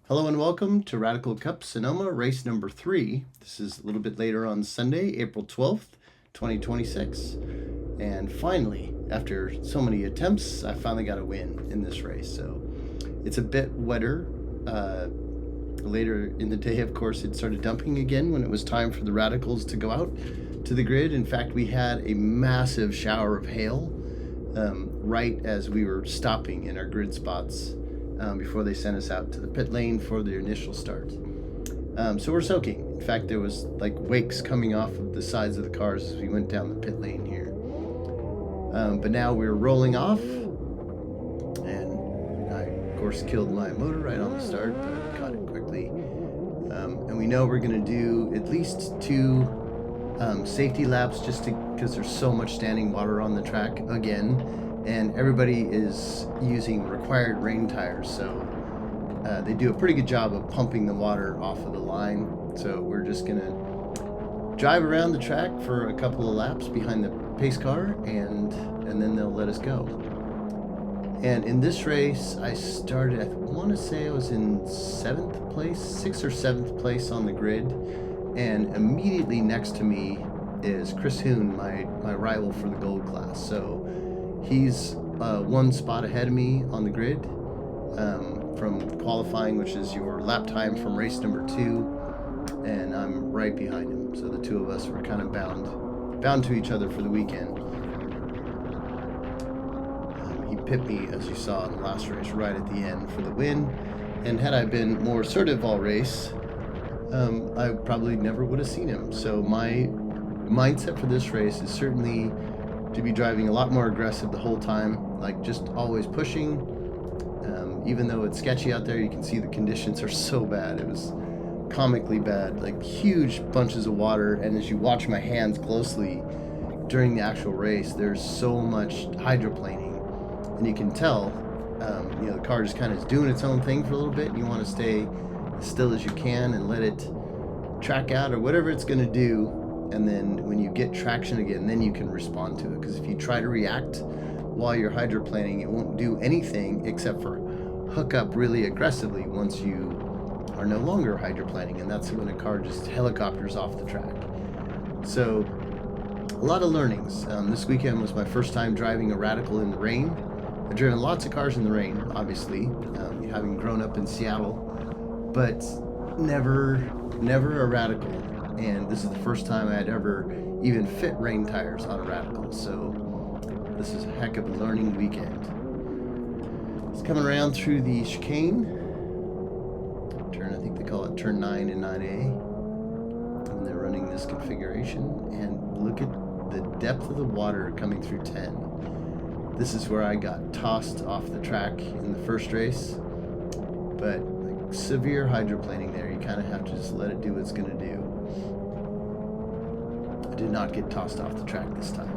Hello and welcome to Radical Cup Sonoma, race number 3. This is a little bit later on Sunday, April 12th, 2026. And finally, after so many attempts, I finally got a win in this race. So it's a bit wetter. Later in the day, of course, it started dumping again when it was time for the Radicals to go out to the grid. In fact, we had a massive shower of hail right as we were stopping in our grid spots. Before they sent us out to the pit lane for the initial start. So we're soaking. In fact, there was like wakes coming off of the sides of the cars as we went down the pit lane here. But now we're rolling off, and I, of course, killed my motor right on the start, but caught it quickly. And we know we're going to do at least 2 safety laps just because there's so much standing water on the track again. And everybody is using required rain tires, so they do a pretty good job of pumping the water off of the line. So we're just gonna drive around the track for a couple of laps behind the pace car, and then they'll let us go. And in this race, I started, I want to say I was in 7th place, 6th or 7th place on the grid, and immediately next to me is Huhn, my rival for the gold class. So he's 1 spot ahead of me on the grid from qualifying, which is your lap time from race number 2, and I'm right behind him. So the 2 of us were kind of bound to each other for the weekend. He pipped me, as you saw in the last race, right at the end for the win. And had I been more assertive all race, I probably never would have seen him. So my mindset for this race is certainly to be driving a lot more aggressive the whole time, like just always pushing. Even though it's sketchy out there, you can see the conditions are so bad. It was comically bad, like huge bunches of water. And as you watch my hands closely during the actual race, there's so much hydroplaning, and you can tell, the car just kind of is doing its own thing for a little bit, and you want to stay as still as you can and let it track out or whatever it's going to do. And then when you get traction again, then you can respond to it. Because if you try to react while you're hydroplaning, it won't do anything except for hook up really aggressively once you are no longer hydroplaning. And that's when a car just helicopters off the track. So a lot of learnings. This weekend was my first time driving a Radical in the rain. I've driven lots of cars in the rain, obviously, having grown up in Seattle, but never a Radical. And this is the first time I had ever even fit rain tires on a Radical. So this is a heck of a learning weekend. It's coming around through the chicane. Turn, I think they call it turn 9 and 9A. And they're running this configuration. And look at the depth of the water coming through 10. This is where I got tossed off the track in the first race. But like, severe hydroplaning there. You kind of have to just let it do what it's going to do. I did not get tossed off the track this time.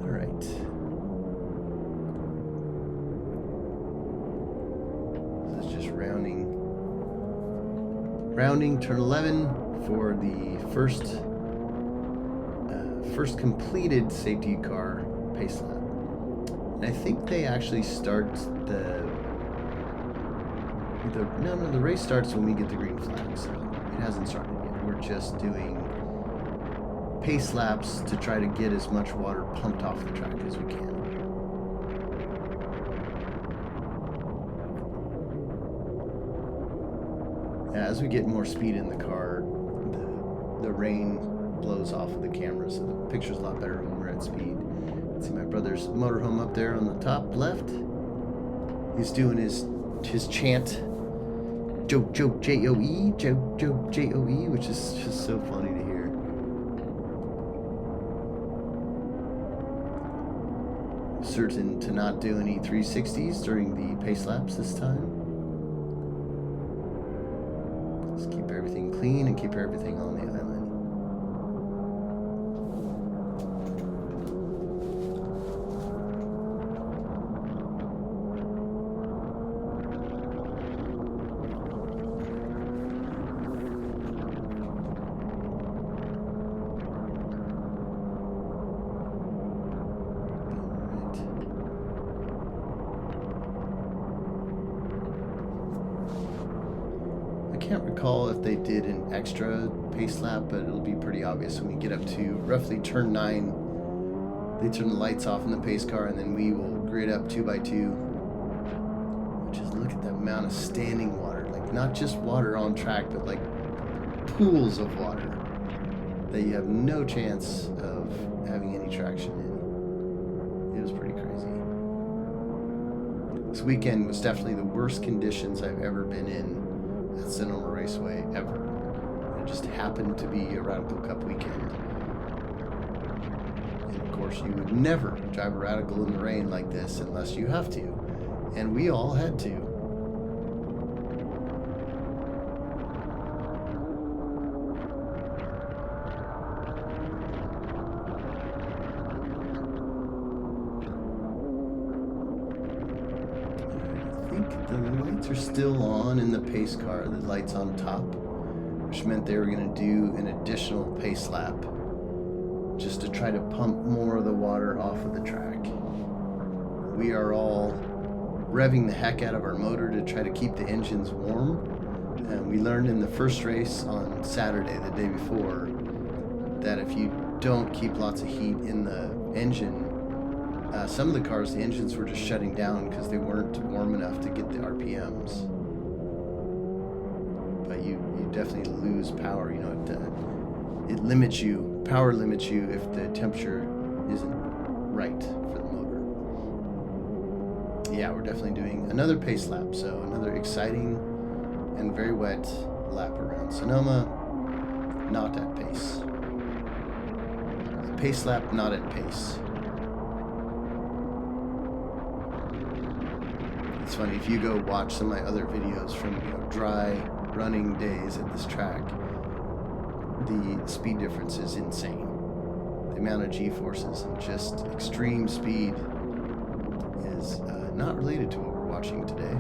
All right. This is just rounding turn 11 for the first completed safety car pace lap. And I think they actually start the race starts when we get the green flag, so it hasn't started yet. We're just doing pace laps to try to get as much water pumped off the track as we can. As we get more speed in the car, the rain blows off of the camera, so the picture's a lot better when we're at speed. See my brother's motorhome up there on the top left. He's doing his chant, joke, joke, J-O-E, joke, joke, J-O-E, which is just so funny to hear. Certain to not do any 360s during the pace laps this time. Just keep everything clean and keep everything on the island. can't recall if they did an extra pace lap, but it'll be pretty obvious when we get up to roughly turn 9. They turn the lights off in the pace car, and then we will grid up 2x2. Just look at the amount of standing water, like not just water on track, but like pools of water that you have no chance of having any traction in. It was pretty crazy. This weekend was definitely the worst conditions I've ever been in at Sonoma Raceway ever. It just happened to be a Radical Cup weekend. And of course, you would never drive a Radical in the rain like this unless you have to. And we all had to. I think the lights are still on in the pace car, the lights on top, which meant they were going to do an additional pace lap just to try to pump more of the water off of the track. We are all revving the heck out of our motor to try to keep the engines warm. And we learned in the first race on Saturday, the day before, that if you don't keep lots of heat in the engine, some of the cars, the engines were just shutting down because they weren't warm enough to get the RPMs. But you definitely lose power. You know, it limits you, power limits you if the temperature isn't right for the motor. Yeah, we're definitely doing another pace lap, so another exciting and very wet lap around Sonoma, not at pace. A pace lap, not at pace. It's funny, if you go watch some of my other videos from dry running days at this track, the speed difference is insane. The amount of G-forces and just extreme speed is not related to what we're watching today.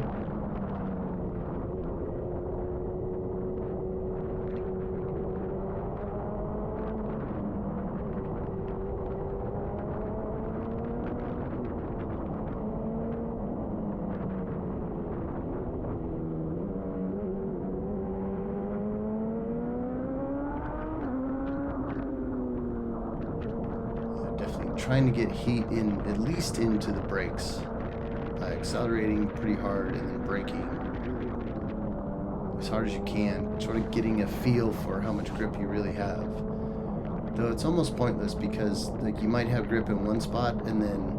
Definitely trying to get heat in, at least into the brakes. Accelerating pretty hard and then braking as hard as you can, sort of getting a feel for how much grip you really have. Though it's almost pointless because like you might have grip in one spot and then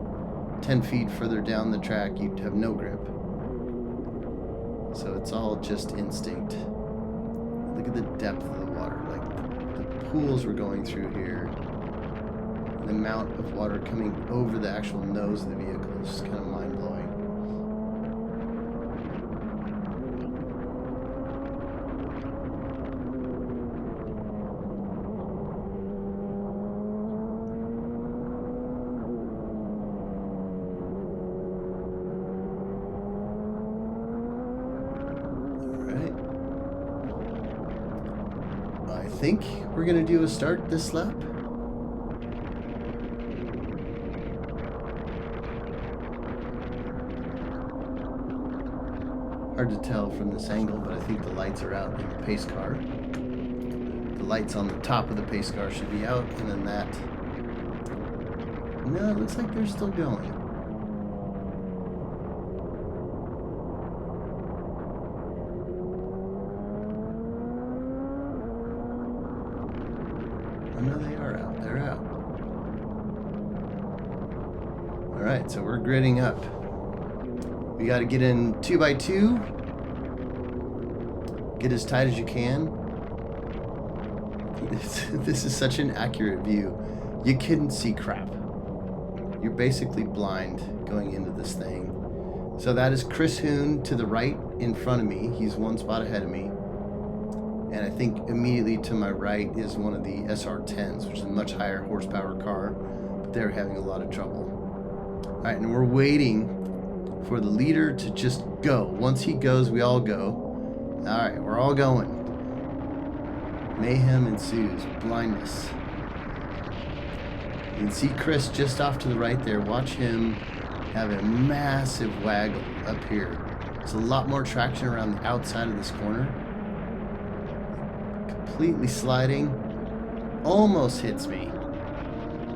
10 feet further down the track you'd have no grip. So it's all just instinct. Look at the depth of the water, like the pools we're going through here. The amount of water coming over the actual nose of the vehicle is just kind of mind-blowing. I think we're going to do a start this lap. Hard to tell from this angle, but I think the lights are out in the pace car. The lights on the top of the pace car should be out, and then that... No, it looks like they're still going. Oh, no, they are out. They're out. Alright, so we're gridding up. We got to get in 2x2. Get as tight as you can. This is such an accurate view. You couldn't see crap. You're basically blind going into this thing. So that is Chris Huhn to the right in front of me. He's one spot ahead of me. And I think immediately to my right is one of the SR10s, which is a much higher horsepower car, but they're having a lot of trouble. All right, and we're waiting for the leader to just go. Once he goes, we all go. All right, we're all going. Mayhem ensues. Blindness. You can see Chris just off to the right there. Watch him have a massive waggle up here. There's a lot more traction around the outside of this corner. completely sliding. Almost hits me,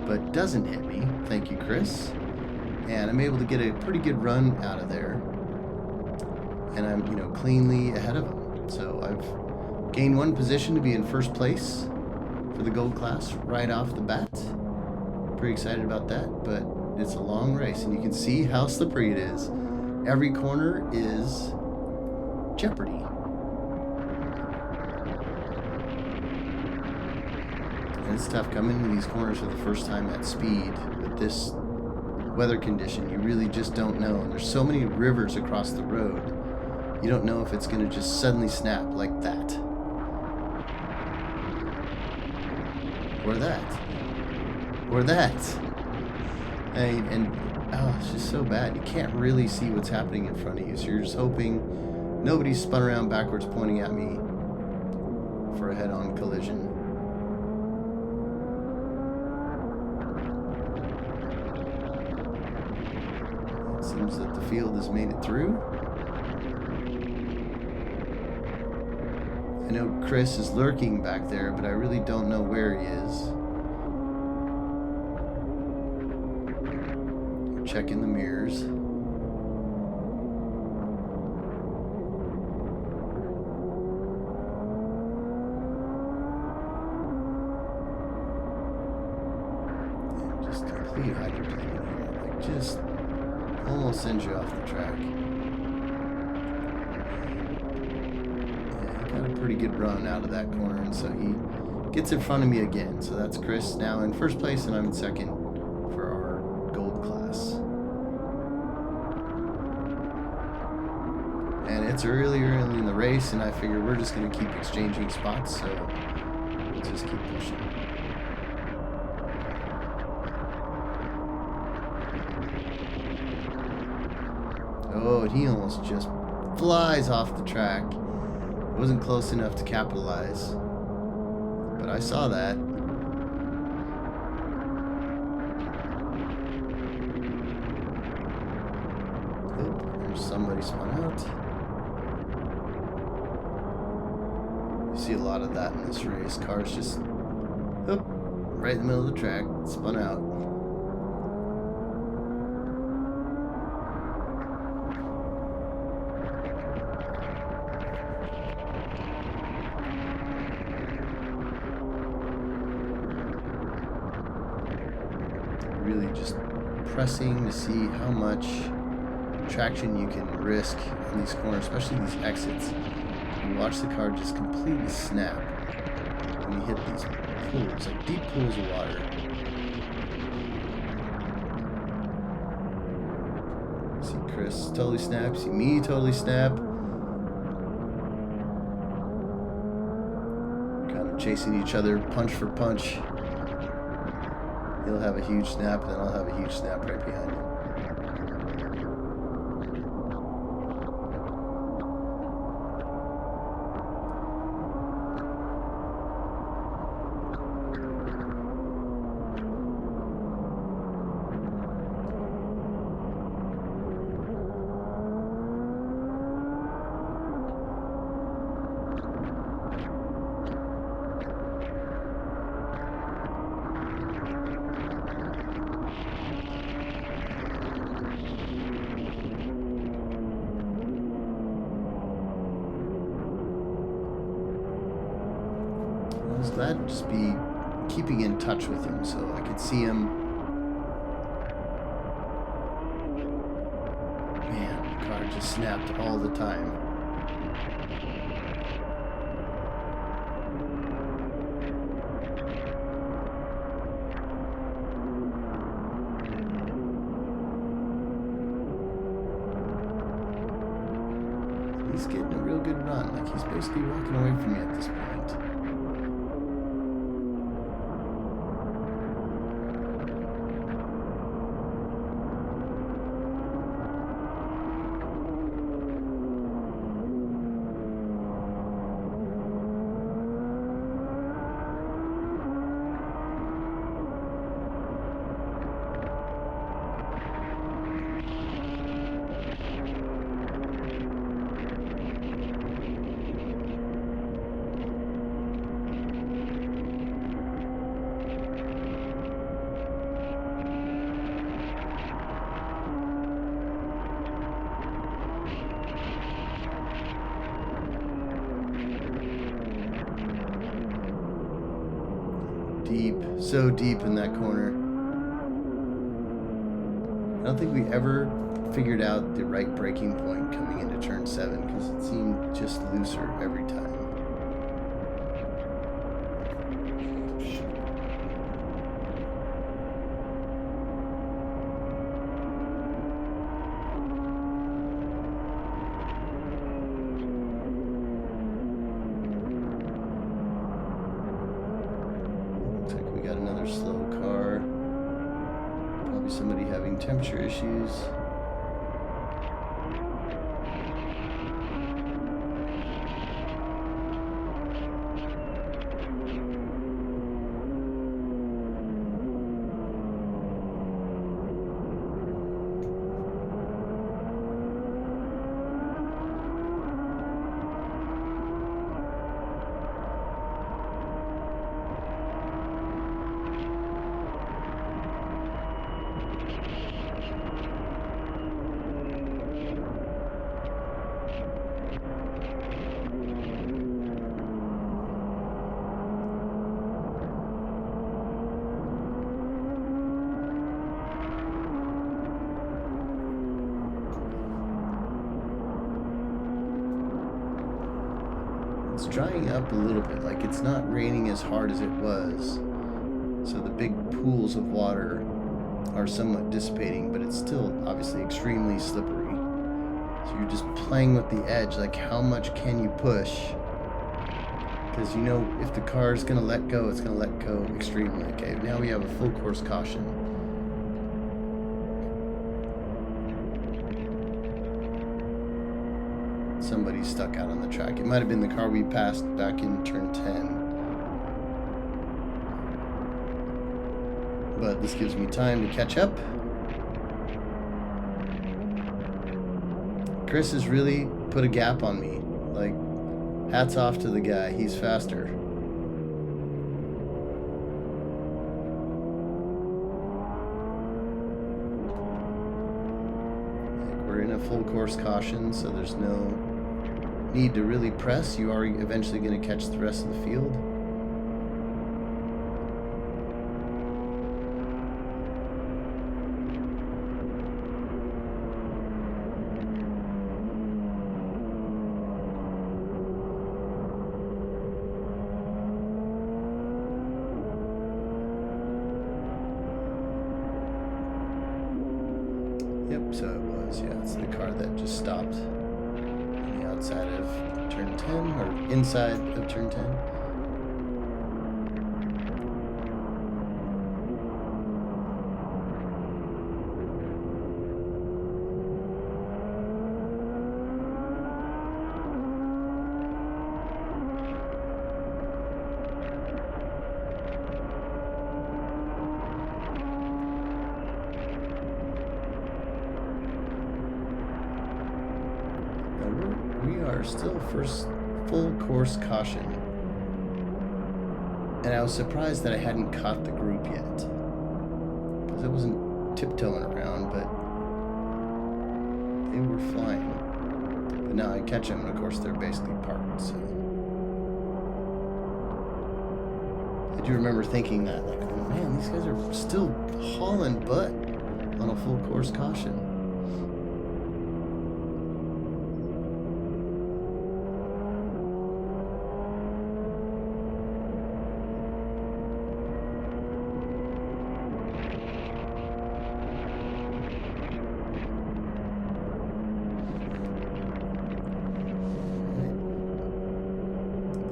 but doesn't hit me. Thank you, Chris. And I'm able to get a pretty good run out of there. And I'm, cleanly ahead of him. So I've gained one position to be in first place for the gold class right off the bat. Pretty excited about that, but it's a long race, and you can see how slippery it is. Every corner is jeopardy. And it's tough coming into these corners for the first time at speed with this weather condition. You really just don't know. And there's so many rivers across the road. You don't know if it's going to just suddenly snap like that. Or that. Or that. It's just so bad. You can't really see what's happening in front of you. So you're just hoping nobody's spun around backwards pointing at me for a head-on collision. It seems that the field has made it through. I know Chris is lurking back there, but I really don't know where he is. Checking the mirrors. And just complete hydroplaning here. Like, just almost sends you off the track. Yeah, he got a pretty good run out of that corner, and so he gets in front of me again. So that's Chris now in first place, and I'm in second for our gold class. And it's early in the race, and I figure we're just going to keep exchanging spots, so we'll just keep pushing. Oh, he almost just flies off the track. Wasn't close enough to capitalize, but I saw that. Oh, there's somebody spun out. You see a lot of that in this race. Cars just, right in the middle of the track, spun out. Really just pressing to see how much traction you can risk in these corners, especially these exits. You watch the car just completely snap when you hit these pools, like deep pools of water. See Chris totally snap, see me totally snap. Kind of chasing each other punch for punch. He'll have a huge snap, and then I'll have a huge snap right behind him. I was glad to just be keeping in touch with him so I could see him. Man, the car just snapped all the time. He's getting a real good run, like he's basically walking away from me at this point. so deep in that corner. I don't think we ever figured out the right braking point coming into turn 7 because it seemed just looser every time. Somebody having temperature issues. It's drying up a little bit, like it's not raining as hard as it was, so the big pools of water are somewhat dissipating, but it's still obviously extremely slippery. So you're just playing with the edge, like how much can you push? Because you know if the car is going to let go, it's going to let go extremely. Okay, now we have a full course caution. Somebody's stuck out on the track. It might have been the car we passed back in turn 10. But this gives me time to catch up. Chris has really put a gap on me. Like, hats off to the guy. He's faster. Like, we're in a full course caution, so there's no need to really press. You are eventually going to catch the rest of the field. Yep, so it was, yeah, it's the car that just stopped on the outside of turn 10, or inside of turn 10. We are still first full course caution, and I was surprised that I hadn't caught the group yet, because I wasn't tiptoeing around, but they were flying. But now I catch them, and of course they're basically parked. So I do remember thinking that, like, oh man, these guys are still hauling butt on a full course caution.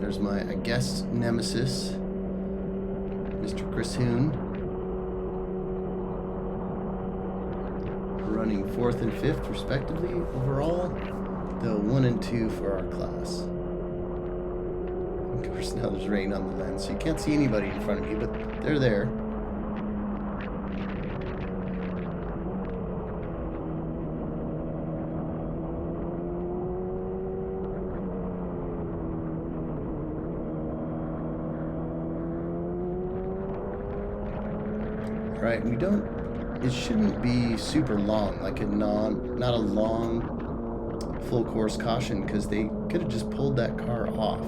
There's my, I guess, nemesis, Mr. Chris Huhn, running 4th and 5th respectively overall, though 1 and 2 for our class. Of course, now there's rain on the lens, so you can't see anybody in front of me, but they're there. Right, it shouldn't be super long, like not a long full course caution, because they could have just pulled that car off.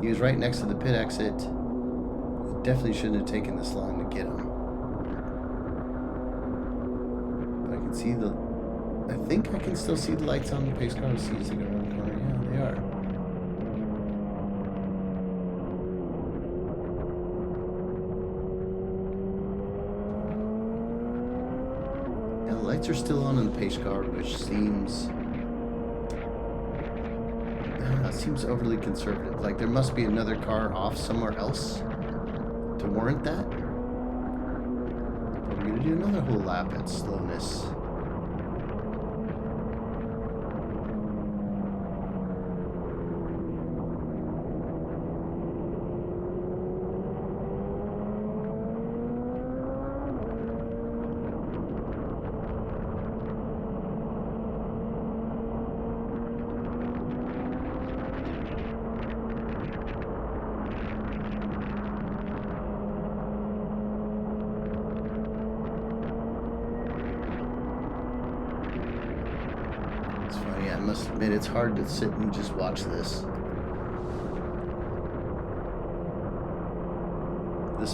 He was right next to the pit exit. definitely shouldn't have taken this long to get them. But I can see I think I can still see the lights on the pace car. See as they go around the corner. Yeah, they are. Yeah, the lights are still on in the pace car, which seems overly conservative. Like there must be another car off somewhere else to warrant that. But we're gonna do another whole lap at slowness. I must admit, it's hard to sit and just watch this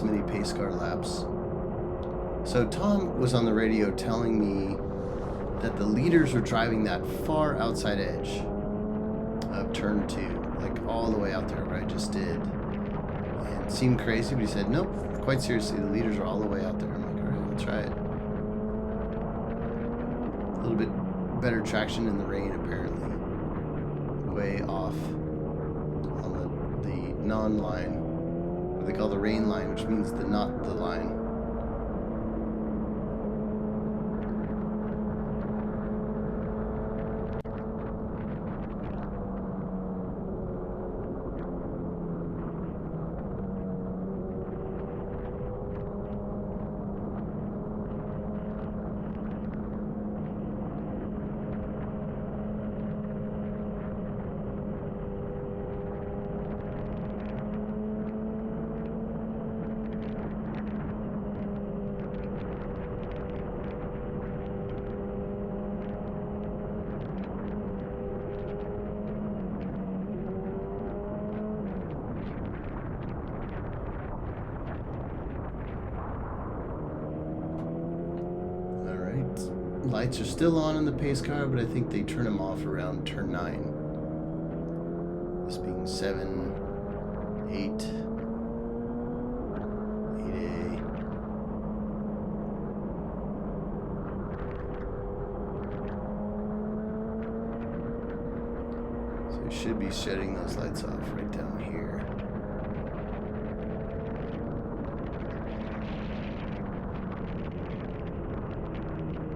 many pace car laps. So Tom was on the radio telling me that the leaders are driving that far outside edge of turn 2, like all the way out there where I just did. And it seemed crazy, but he said, nope, quite seriously, the leaders are all the way out there. I'm like, all right, I'll try it. A little bit better traction in the rain, apparently. Way off on the non-line, what they call the rain line, which means not the line. Lights are still on in the pace car, but I think they turn them off around turn 9. This being 7, 8, 8A. So we should be shutting those lights off right down here.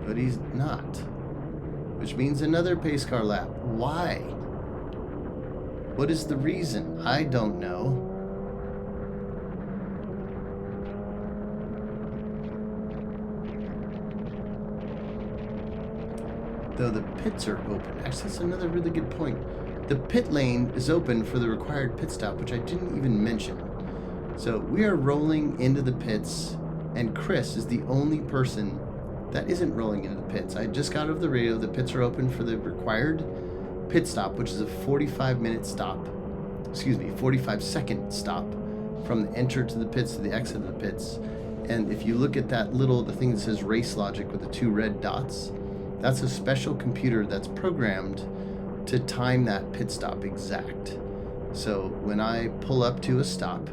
But he's not, which means another pace car lap. Why? What is the reason? I don't know. Though the pits are open. Actually, that's another really good point. The pit lane is open for the required pit stop, which I didn't even mention. So we are rolling into the pits, and Chris is the only person that isn't rolling into the pits. I just got over the radio. The pits are open for the required pit stop, which is a 45-minute stop. 45-second stop from the enter to the pits to the exit of the pits. And if you look at that the thing that says race logic with the 2 red dots, that's a special computer that's programmed to time that pit stop exact. So when I pull up to a stop,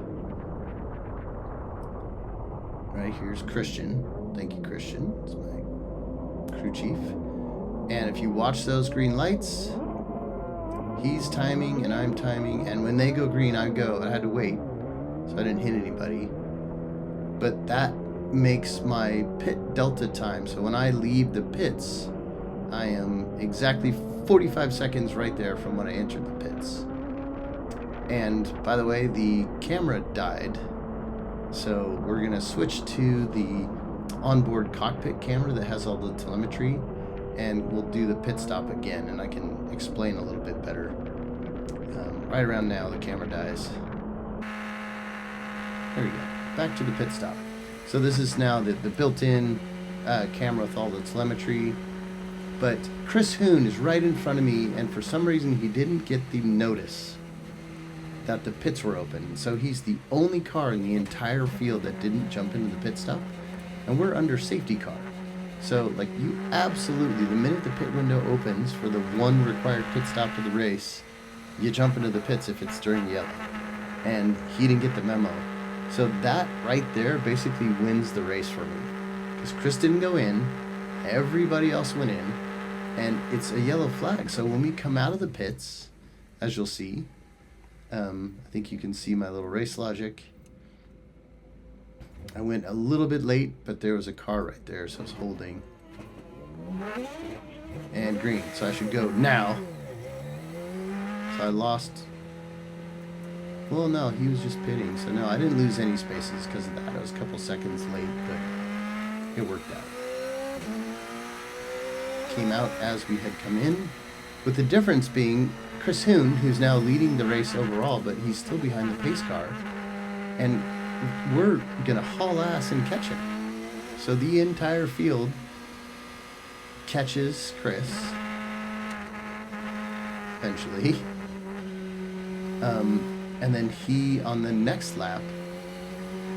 right here's Christian. Thank you, Christian. It's my crew chief. And if you watch those green lights, he's timing and I'm timing. And when they go green, I go. I had to wait, so I didn't hit anybody. But that makes my pit delta time. So when I leave the pits, I am exactly 45 seconds right there from when I entered the pits. And by the way, the camera died. So we're going to switch to the onboard cockpit camera that has all the telemetry, and we'll do the pit stop again, and I can explain a little bit better. Right around now, the camera dies. There we go. Back to the pit stop. So this is now the built-in camera with all the telemetry. But Chris Huhn is right in front of me, and for some reason he didn't get the notice that the pits were open. So he's the only car in the entire field that didn't jump into the pit stop, and we're under safety car. So, like, you absolutely, the minute the pit window opens for the one required pit stop of the race, you jump into the pits if it's during yellow. And he didn't get the memo. So that right there basically wins the race for me. Because Chris didn't go in, everybody else went in, and it's a yellow flag. So when we come out of the pits, as you'll see, I think you can see my little race logic. I went a little bit late, but there was a car right there, so I was holding. And green, so I should go now. So I lost. Well, no, he was just pitting, so no, I didn't lose any spaces because of that. I was a couple seconds late, but it worked out. Came out as we had come in, with the difference being Chris Huhn, who's now leading the race overall, but he's still behind the pace car, and we're gonna haul ass and catch him. So the entire field catches Chris eventually, and then he, on the next lap,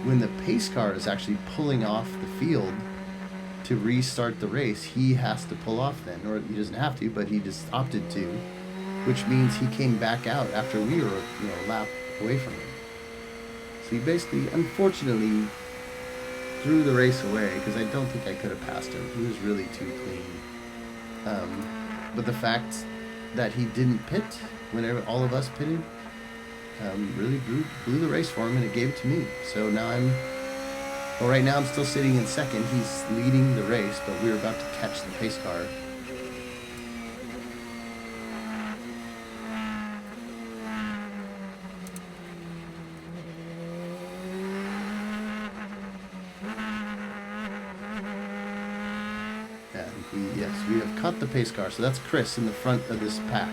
when the pace car is actually pulling off the field to restart the race, he has to pull off then, or he doesn't have to, but he just opted to, which means he came back out after we were, a lap away from him. So he basically, unfortunately, threw the race away because I don't think I could have passed him. He was really too clean. But the fact that he didn't pit whenever all of us pitted really blew the race for him, and it gave it to me. So now right now I'm still sitting in second. He's leading the race, but we're about to catch the pace car. We have caught the pace car, so that's Chris in the front of this pack.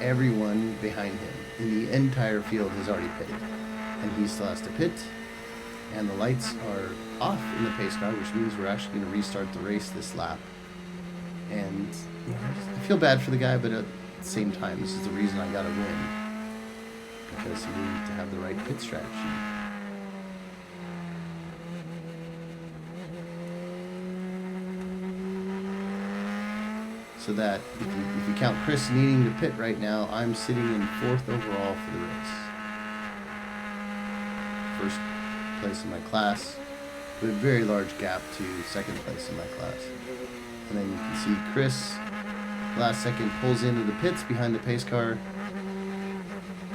Everyone behind him in the entire field has already pitted, and he still has to pit, and the lights are off in the pace car, which means we're actually going to restart the race this lap. And I feel bad for the guy, but at the same time, this is the reason I got to win, because he needed to have the right pit strategy. So that if you count Chris needing to pit right now, I'm sitting in 4th overall for the race. First place in my class, with a very large gap to 2nd place in my class. And then you can see Chris, last second, pulls into the pits behind the pace car.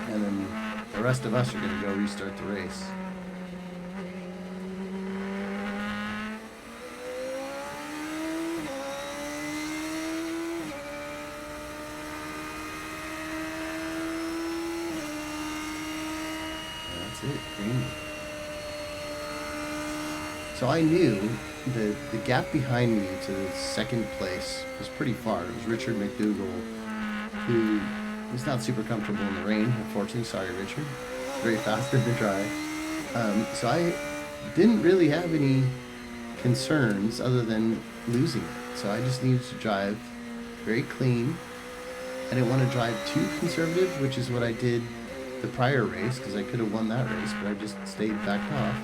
And then the rest of us are going to go restart the race. It, green. So I knew the gap behind me to the 2nd place was pretty far. It was Richard McDougall, who was not super comfortable in the rain, unfortunately. Sorry, Richard. Very fast in the dry. So I didn't really have any concerns other than losing it. So I just needed to drive very clean. I didn't want to drive too conservative, which is what I did the prior race, because I could have won that race, but I just stayed backed off.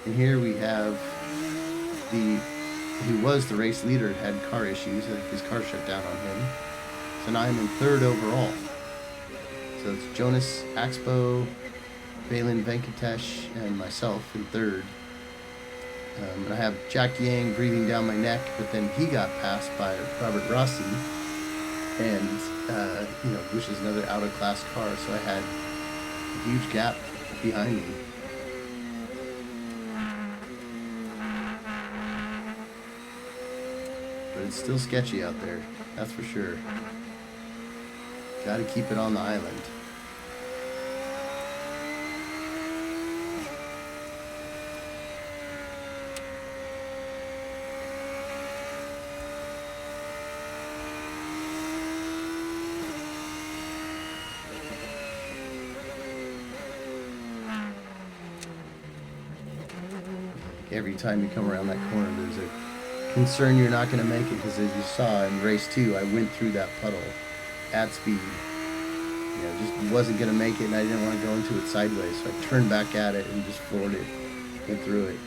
And here we have who was the race leader, had car issues. I think his car shut down on him. So now I'm in 3rd overall. So it's Jonas Axpo, Balin Venkatesh, and myself in 3rd. And I have Jack Yang breathing down my neck, but then he got passed by Robert Rossi, and which is another out-of-class car. So I had a huge gap behind me. But it's still sketchy out there, that's for sure. Gotta keep it on the island. Every time you come around that corner, there's a concern you're not going to make it, because as you saw in race 2, I went through that puddle at speed just wasn't going to make it, and I didn't want to go into it sideways, so I turned back at it and just floored it, went through it.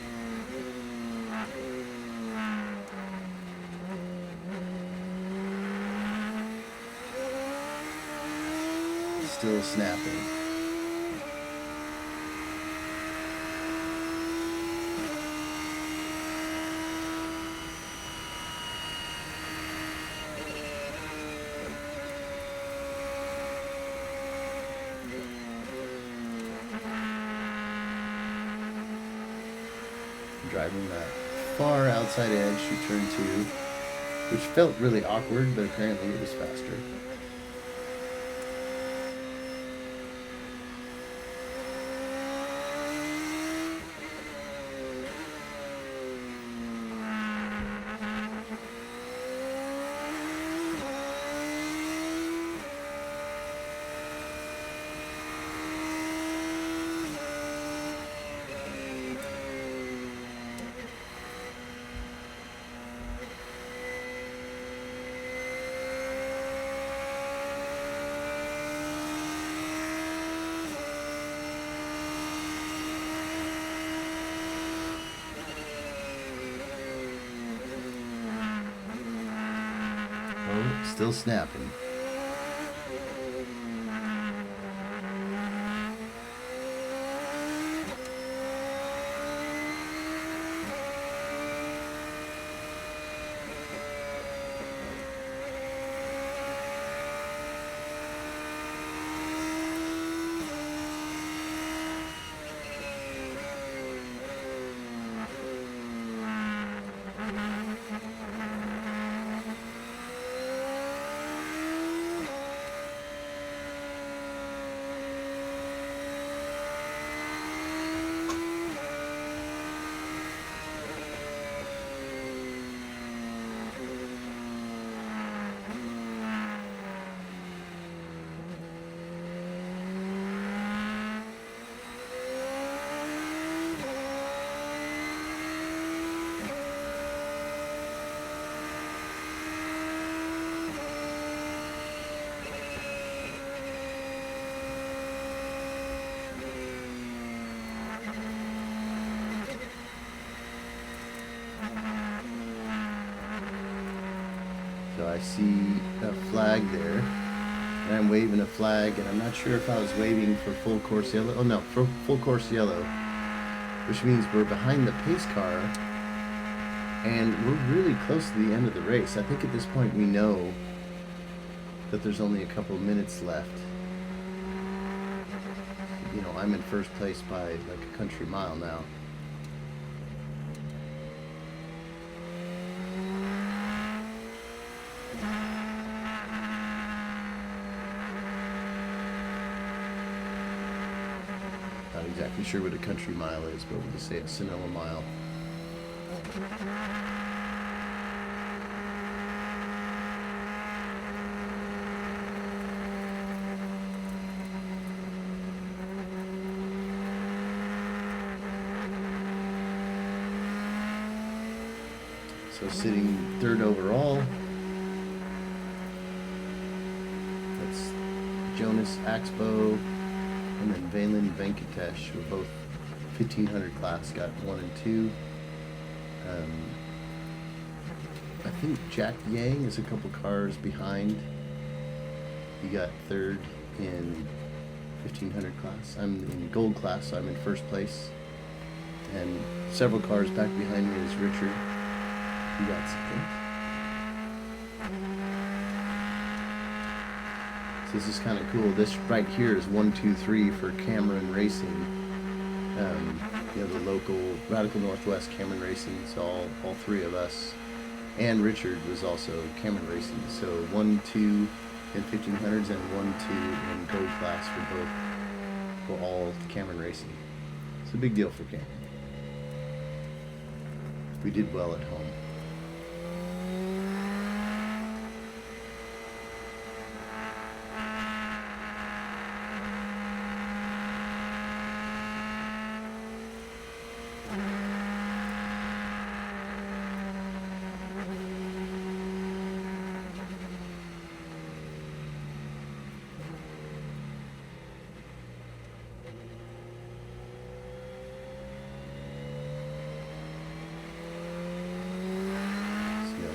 Still snapping. Driving that far outside edge to turn 2, which felt really awkward, but apparently it was faster. Still snapping. So I see a flag there, and I'm waving a flag, and I'm not sure if I was waving for full course yellow. Oh no, for full course yellow, which means we're behind the pace car, and we're really close to the end of the race. I think at this point we know that there's only a couple minutes left. You know, I'm in first place by like a country mile now. Not exactly sure what a country mile is, but we'll just say it's Sonoma mile. So sitting third overall, that's Jonas Axbow and then Valen Venkatesh, were both 1500 class, got 1 and 2. I think Jack Yang is a couple cars behind. He got third in 1500 class. I'm in gold class, so I'm in first place. And several cars back behind me is Richard. He got second. So this is kind of cool. This right here is 1, 2, 3 for Cameron Racing. You know, the local Radical Northwest Cameron Racing. So all three of us. And Richard was also Cameron Racing. So 1, 2 in 1500s and 1, 2 in gold class for both. For all Cameron Racing. It's a big deal for Cameron. We did well at home.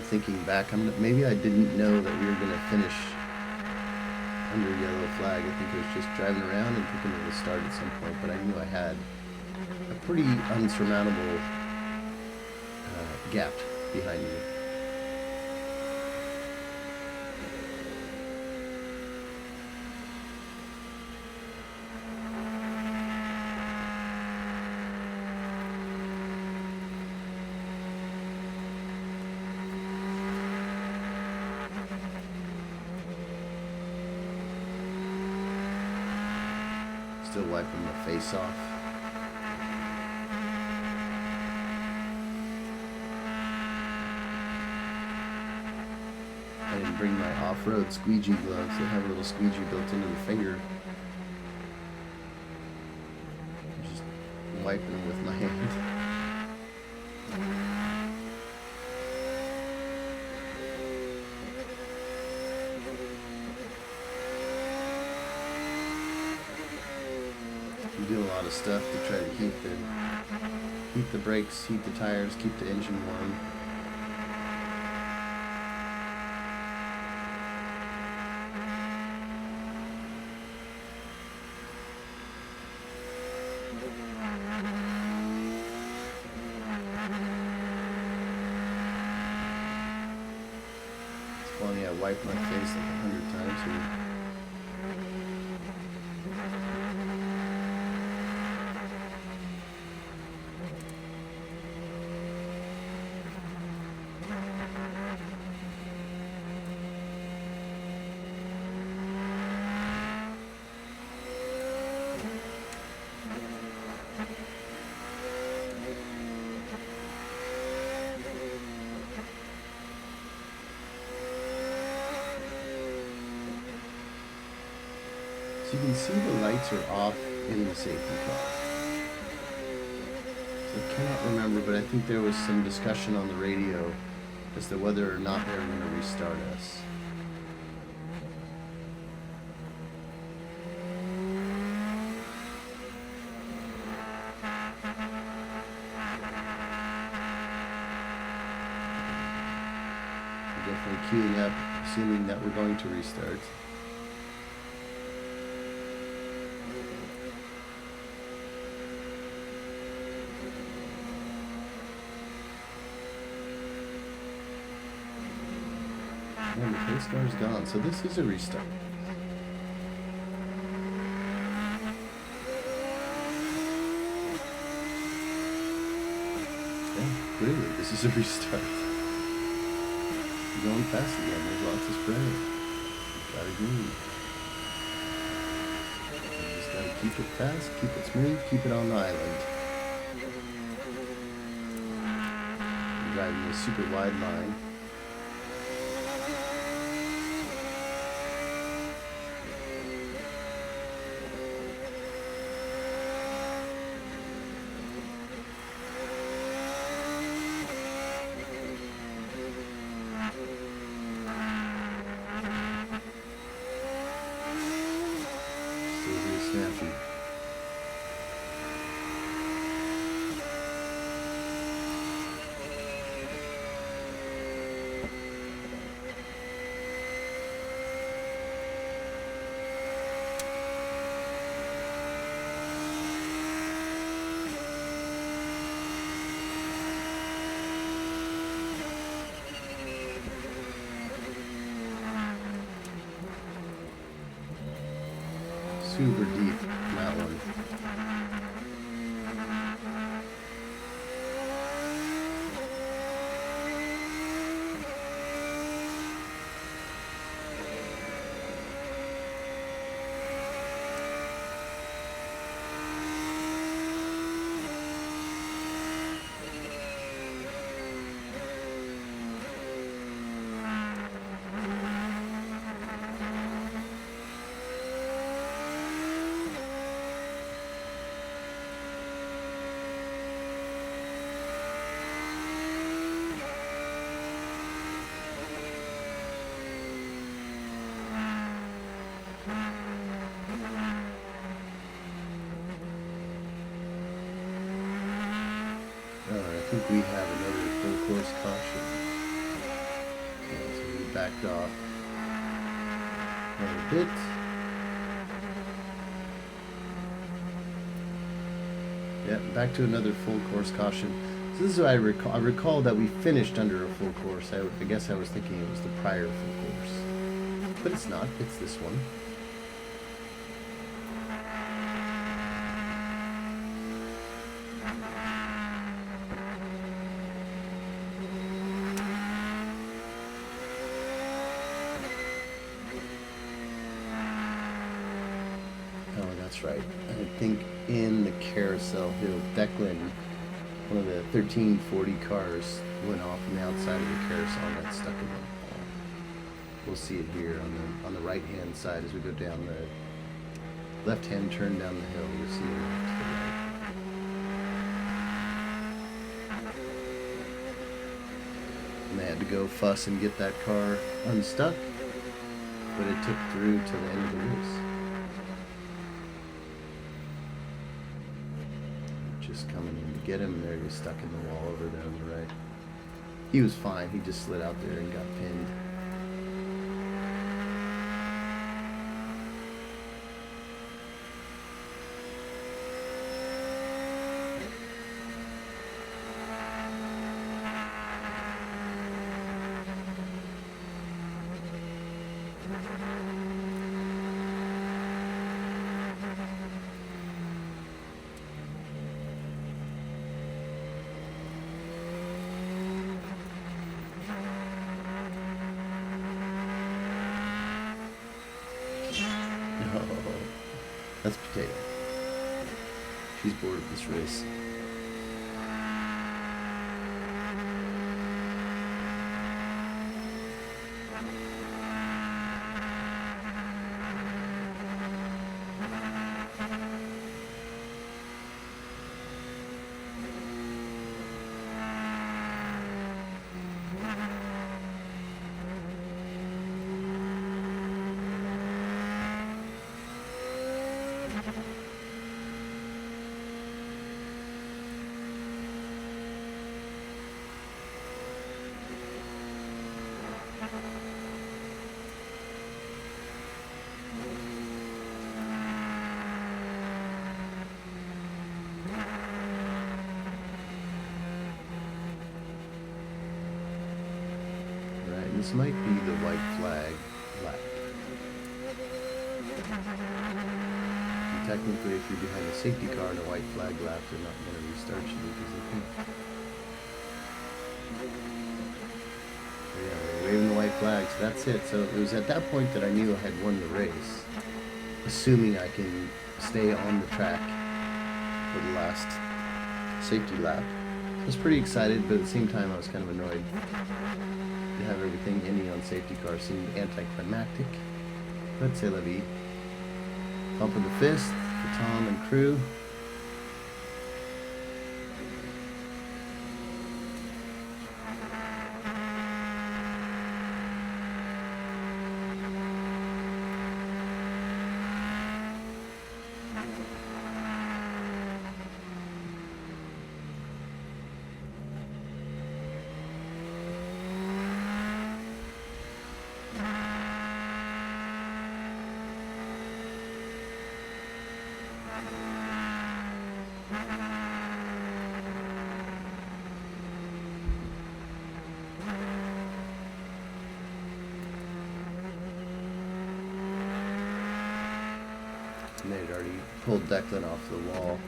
thinking back, maybe I didn't know that we were going to finish under yellow flag. I think I was just driving around and thinking it would start at some point, but I knew I had a pretty unsurmountable gap behind me. Still wiping my face off. I didn't bring my off-road squeegee gloves. They have a little squeegee built into the finger. I'm just wiping them with my hand. You do a lot of stuff to try to heat the brakes, heat the tires, keep the engine warm. It's funny, I wiped my face like 100 times here. So you can see the lights are off in the safety car. So I cannot remember, but I think there was some discussion on the radio as to whether or not they were going to restart us. We're definitely queuing up, assuming that we're going to restart. And the pace car's gone, so this is a restart. Yeah, clearly this is a restart. You're going fast again, there's lots of spray. You gotta groove. You just gotta keep it fast, keep it smooth, keep it on the island. You're driving a super wide line. Snappy. Super deep, that one. I think we have another full course caution. backed off a little bit. Yeah, back to another full course caution. So this is what I recall. I recall that we finished under a full course. I guess I was thinking it was the prior full course. But it's not. It's this one. Oh, that's right. I think in the carousel hill, Declan, one of the 1340 cars, went off on the outside of the carousel and got stuck in the wall. We'll see it here on the right hand side as we go down the left hand turn down the hill. You'll see it to the right. And they had to go fuss and get that car unstuck, but it took through to the end of the race. Just coming in to get him, there he was stuck in the wall over there on the right. He was fine, he just slid out there and got pinned. Oh, that's Potato. She's bored of this race. This might be the white flag lap. And technically, if you're behind a safety car and a white flag lap, they're not going to restart you because they think. So yeah, they're waving the white flag, so that's it. So it was at that point that I knew I had won the race, assuming I can stay on the track for the last safety lap. I was pretty excited, but at the same time I was kind of annoyed. To have everything ending on safety car seemed anticlimactic, but c'est la vie. Pump of the fist for Tom and crew. And they had already pulled Declan off the wall.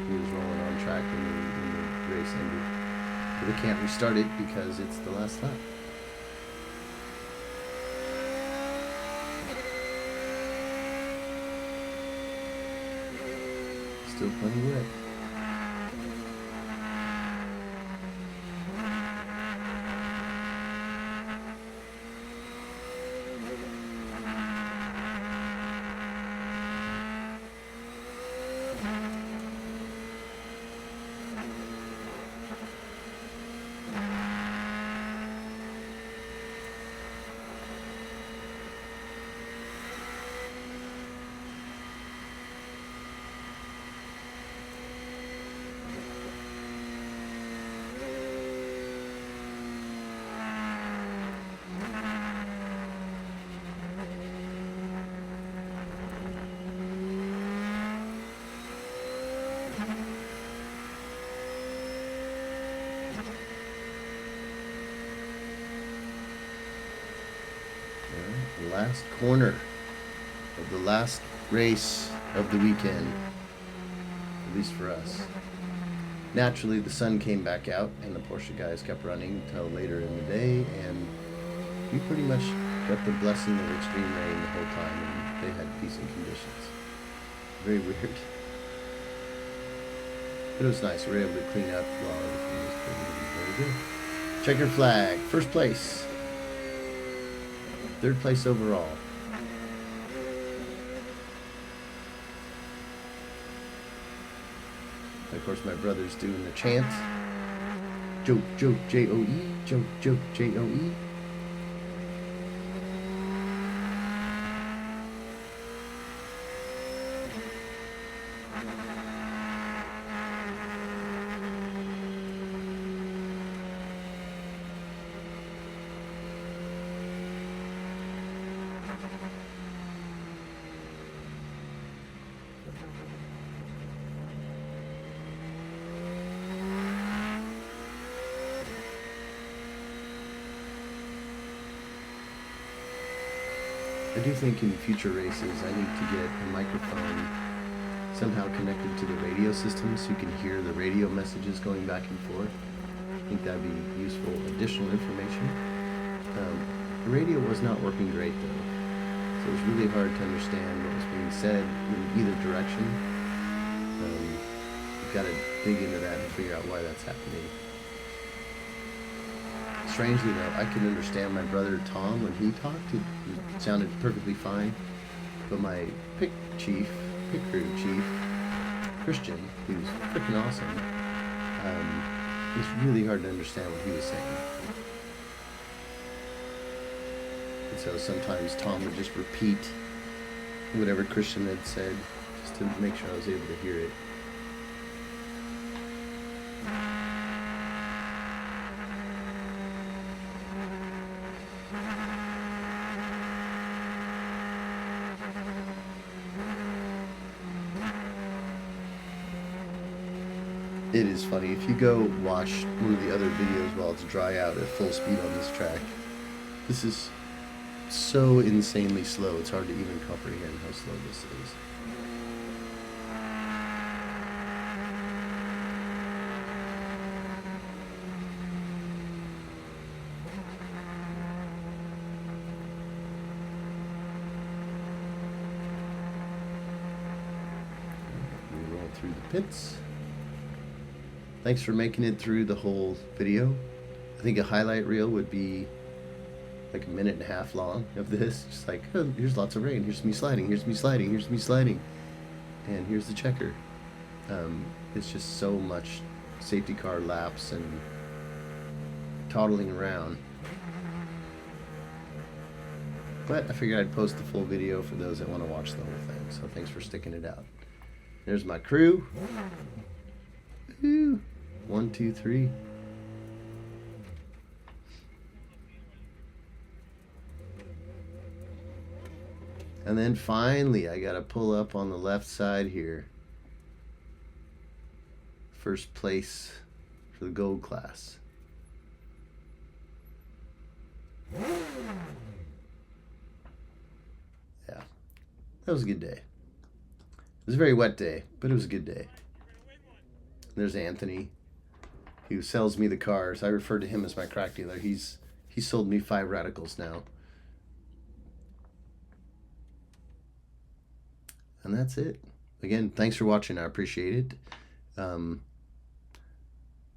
He was rolling on track when the race ended. But they can't restart it because it's the last lap. Still plenty wet. The last corner of the last race of the weekend, at least for us. Naturally, the sun came back out, and the Porsche guys kept running until later in the day, and we pretty much got the blessing of extreme rain the whole time, and they had decent conditions. Very weird. But it was nice. We were able to clean up while everything was pretty good. Checker flag, first place. Third place overall. And of course, my brother's doing the chant. Joke, joke, J-O-E. Joke, joke, J-O-E. I do think in future races I need to get a microphone somehow connected to the radio system so you can hear the radio messages going back and forth. I think that'd be useful additional information. The radio was not working great though, so it was really hard to understand what was being said in either direction. You've got to dig into that and figure out why that's happening. Strangely though, I could understand my brother Tom when he talked. It sounded perfectly fine. But my pit crew chief, Christian, who's freaking awesome, it's really hard to understand what he was saying. And so sometimes Tom would just repeat whatever Christian had said just to make sure I was able to hear it. It is funny, if you go watch one of the other videos while it's dry out at full speed on this track, this is so insanely slow, it's hard to even comprehend how slow this is. We roll through the pits. Thanks for making it through the whole video. I think a highlight reel would be like a minute and a half long of this. Just like, oh, here's lots of rain. Here's me sliding. Here's me sliding. Here's me sliding. And here's the checker. It's just so much safety car laps and toddling around. But I figured I'd post the full video for those that want to watch the whole thing. So thanks for sticking it out. There's my crew. Woo. 1, 2, 3. And then finally, I gotta pull up on the left side here. First place for the gold class. Yeah, that was a good day. It was a very wet day, but it was a good day. There's Anthony, who sells me the cars. I refer to him as my crack dealer. He's sold me 5 radicals now. And that's it. Again, thanks for watching. I appreciate it.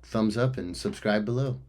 Thumbs up and subscribe below.